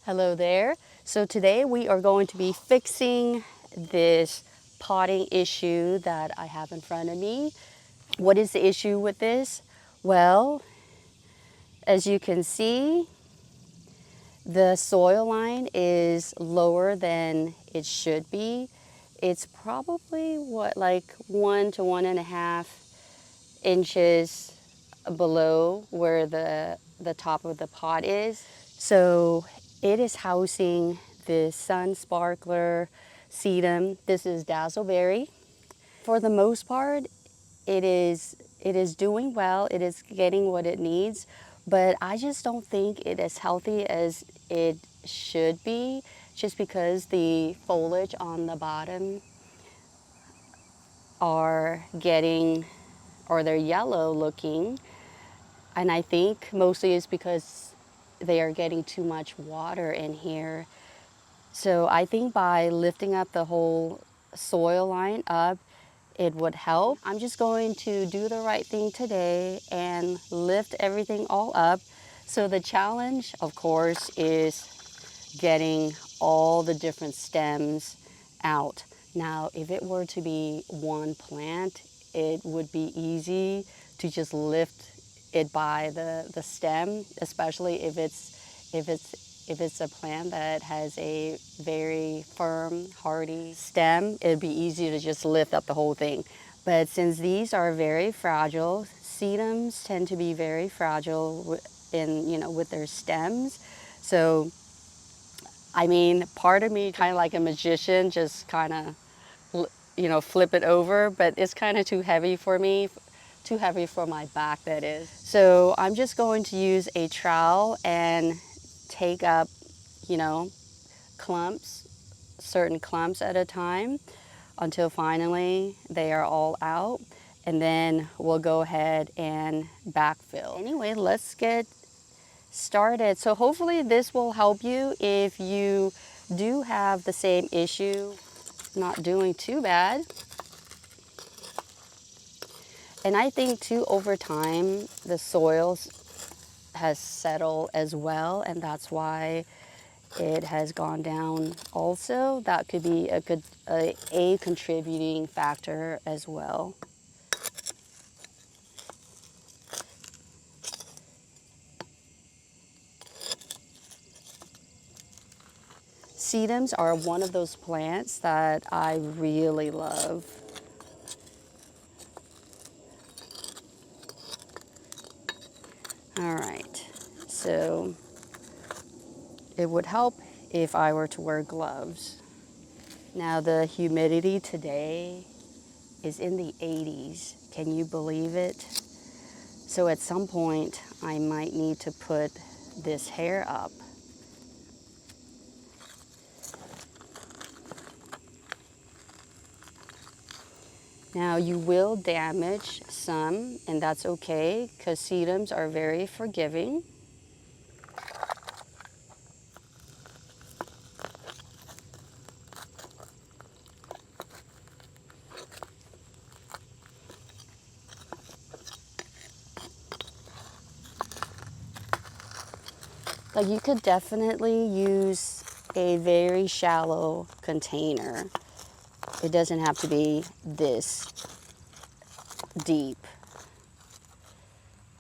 Hello there. So today we are going to be fixing this potting issue that I have in front of me. What is the issue with this? Well, as you can see, the soil line is lower than it should be. It's probably like 1 to 1.5 inches below where the top of the pot is. So it is housing the Sun Sparkler sedum. This is Dazzleberry. For the most part, it is doing well. It is getting what it needs, but I just don't think it is healthy as it should be, just because the foliage on the bottom are getting, or they're yellow looking, and I think mostly it's because they are getting too much water in here. So I think by lifting up the whole soil line up, it would help. I'm just going to do the right thing today and lift everything all up. So the challenge, of course, is getting all the different stems out. Now, if it were to be one plant, it would be easy to just lift it by the stem, especially if it's a plant that has a very firm, hardy stem. It'd be easy to just lift up the whole thing. But since these are very fragile, sedums tend to be very fragile with their stems. So I mean, part of me, kind of like a magician, just kind of, flip it over, but it's kind of too heavy for me, too heavy for my back, that is. So I'm just going to use a trowel and take up, you know, clumps, certain clumps at a time, until finally they are all out. And then we'll go ahead and backfill. Anyway, let's get started. So hopefully this will help you if you do have the same issue. Not doing too bad. And I think too, over time the soil has settled as well, and that's why it has gone down also. That could be a contributing factor as well. Sedums are one of those plants that I really love. All right, so it would help if I were to wear gloves. Now the humidity today is in the 80s. Can you believe it? So at some point I might need to put this hair up. Now you will damage some, and that's okay, because sedums are very forgiving. Like, you could definitely use a very shallow container. It doesn't have to be this deep.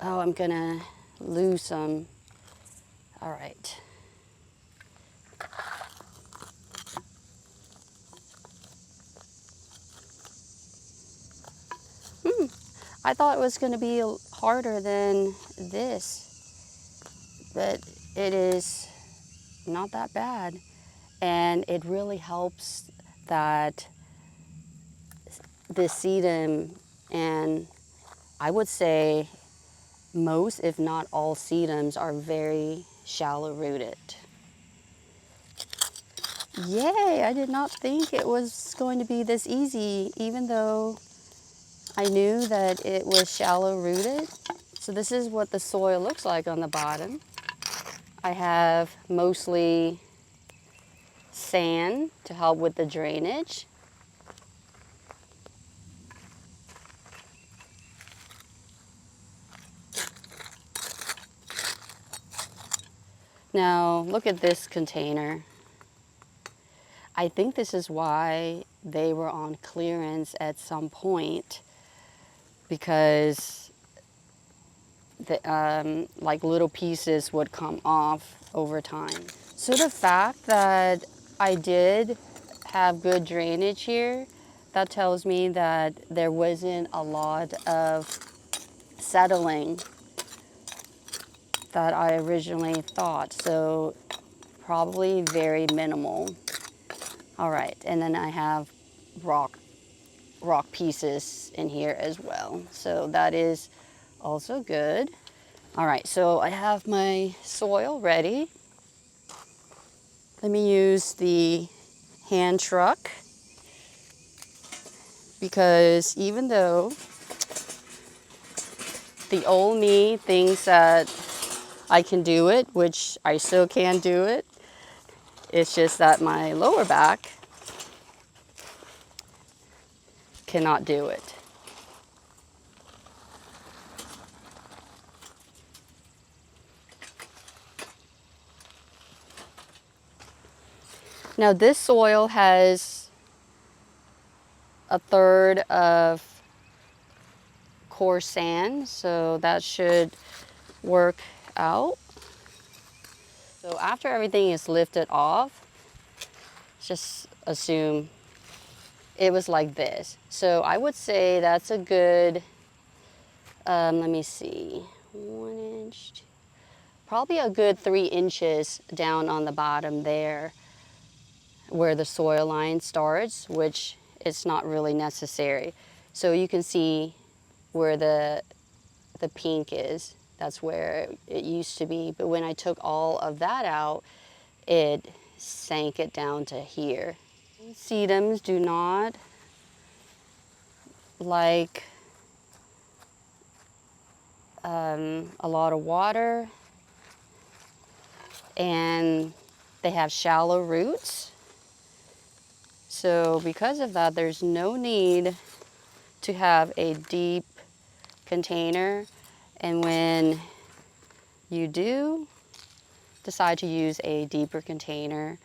Oh, I'm gonna lose some. All right. I thought it was gonna be harder than this, but it is not that bad. And it really helps that the sedum, and I would say most, if not all, sedums are very shallow rooted. Yay, I did not think it was going to be this easy, even though I knew that it was shallow rooted. So this is what the soil looks like on the bottom. I have mostly sand to help with the drainage. Now, look at this container. I think this is why they were on clearance at some point, because like little pieces would come off over time. So the fact that I did have good drainage here, that tells me that there wasn't a lot of settling that I originally thought. So probably very minimal. All right, and then I have rock pieces in here as well. So that is also good. All right, so I have my soil ready. Let me use the hand truck, because even though the old me thinks that I can do it, which I still can do it, it's just that my lower back cannot do it. Now this soil has a third of coarse sand, so that should work out. So after everything is lifted off, just assume it was like this. So I would say that's a good, let me see, 1 inch, probably a good 3 inches down on the bottom there where the soil line starts, which is not really necessary. So you can see where the pink is. That's where it used to be. But when I took all of that out, it sank it down to here. Sedums do not like a lot of water, and they have shallow roots. So because of that, there's no need to have a deep container. And when you do decide to use a deeper container,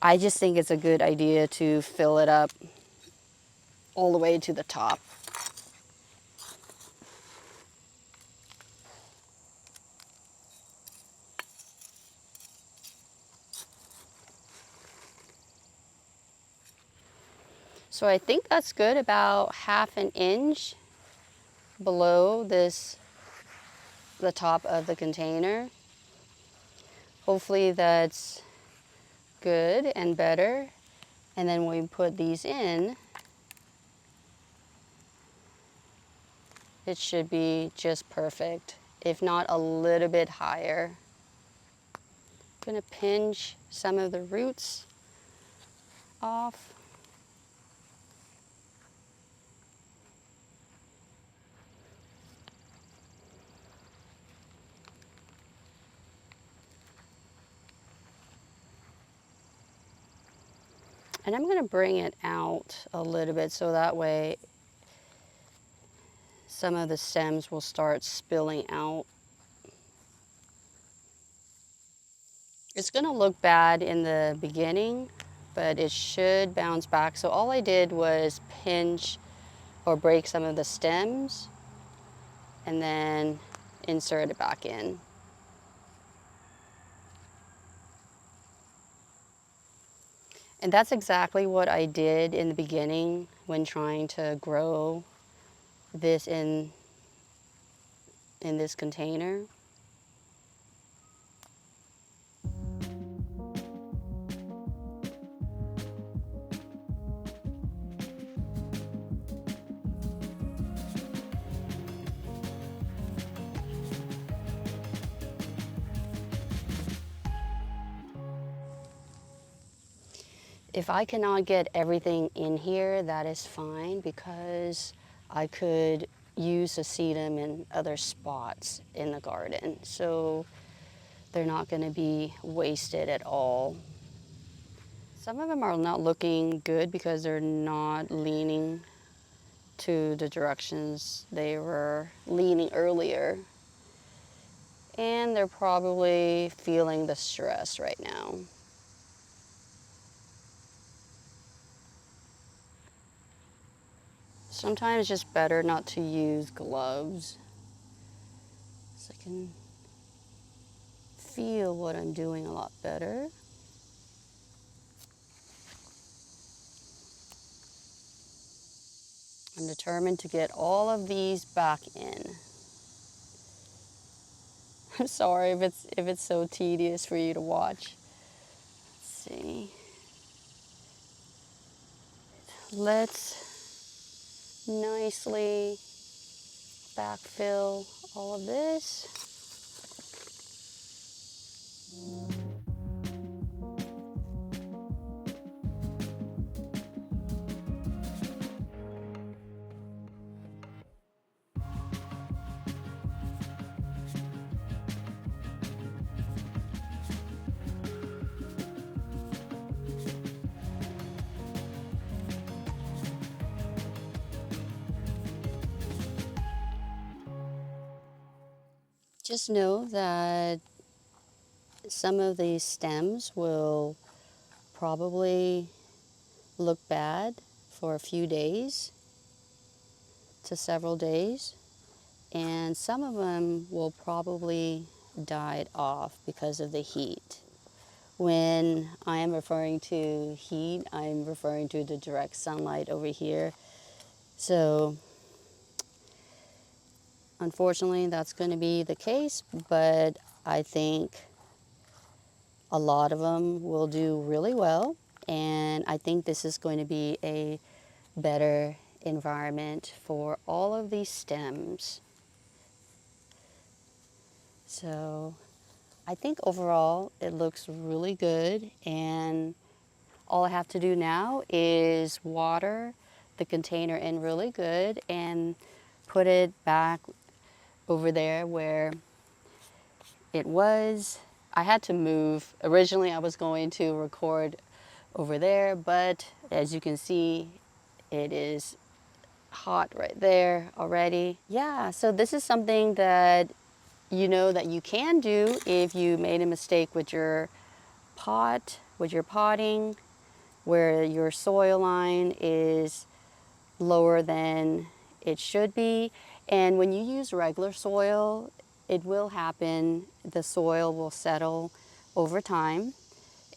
I just think it's a good idea to fill it up all the way to the top. So I think that's good, about 1/2 inch below the top of the container. Hopefully that's good and better. And then when we put these in, it should be just perfect, if not a little bit higher. I'm gonna pinch some of the roots off. And I'm gonna bring it out a little bit so that way some of the stems will start spilling out. It's gonna look bad in the beginning, but it should bounce back. So all I did was pinch or break some of the stems and then insert it back in. And that's exactly what I did in the beginning when trying to grow this in this container. If I cannot get everything in here, that is fine, because I could use a sedum in other spots in the garden. So they're not going to be wasted at all. Some of them are not looking good because they're not leaning to the directions they were leaning earlier. and they're probably feeling the stress right now. Sometimes it's just better not to use gloves, so I can feel what I'm doing a lot better. I'm determined to get all of these back in. I'm sorry if it's so tedious for you to watch. Let's see. Let's nicely backfill all of this. Just know that some of these stems will probably look bad for a few days to several days, and some of them will probably die off because of the heat. When I am referring to heat, I'm referring to the direct sunlight over here. So unfortunately, that's going to be the case, but I think a lot of them will do really well, and I think this is going to be a better environment for all of these stems. So I think overall it looks really good, and all I have to do now is water the container in really good and put it back over there where it was. I had to move. Originally I was going to record over there, but as you can see, it is hot right there already. Yeah, so this is something that you know that you can do if you made a mistake with your pot, with your potting, where your soil line is lower than it should be. And when you use regular soil, it will happen. The soil will settle over time,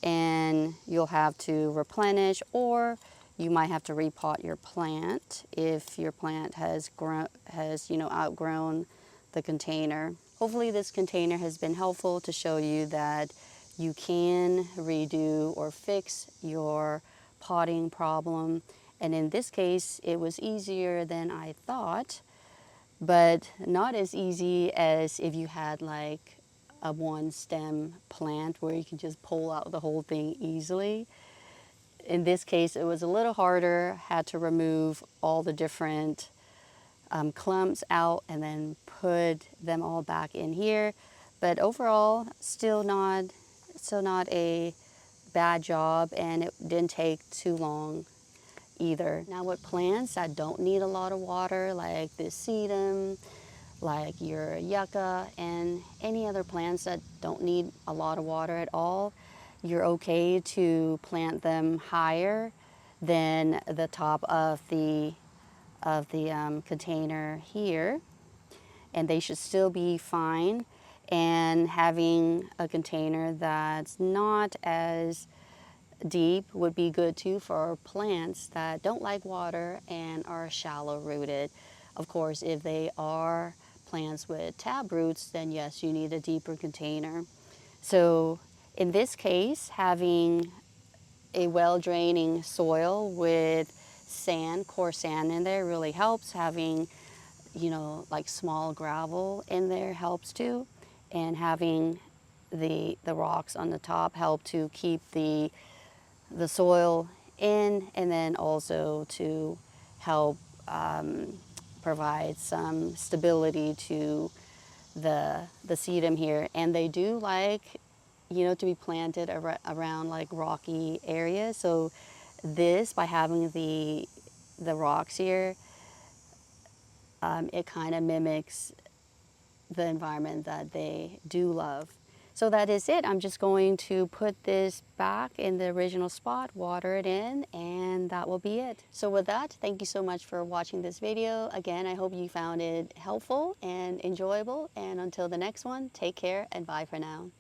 and you'll have to replenish, or you might have to repot your plant if your plant has outgrown the container. Hopefully this container has been helpful to show you that you can redo or fix your potting problem. And in this case, it was easier than I thought, but not as easy as if you had like a one stem plant where you can just pull out the whole thing easily. In this case, it was a little harder, had to remove all the different clumps out and then put them all back in here. But overall, still not a bad job, and it didn't take too long either. Now with plants that don't need a lot of water, like the sedum, like your yucca, and any other plants that don't need a lot of water at all, you're okay to plant them higher than the top of the container here, and they should still be fine. And having a container that's not as deep would be good too for plants that don't like water and are shallow rooted. Of course, if they are plants with tab roots, then yes, you need a deeper container. So in this case, having a well-draining soil with sand, coarse sand in there really helps. Having, like small gravel in there helps too. And having the rocks on the top help to keep the soil in, and then also to help provide some stability to the sedum here. And they do like, to be planted around like rocky areas. So this, by having the rocks here, it kind of mimics the environment that they do love. So that is it. I'm just going to put this back in the original spot, water it in, and that will be it. So with that, thank you so much for watching this video. Again, I hope you found it helpful and enjoyable. And until the next one, take care and bye for now.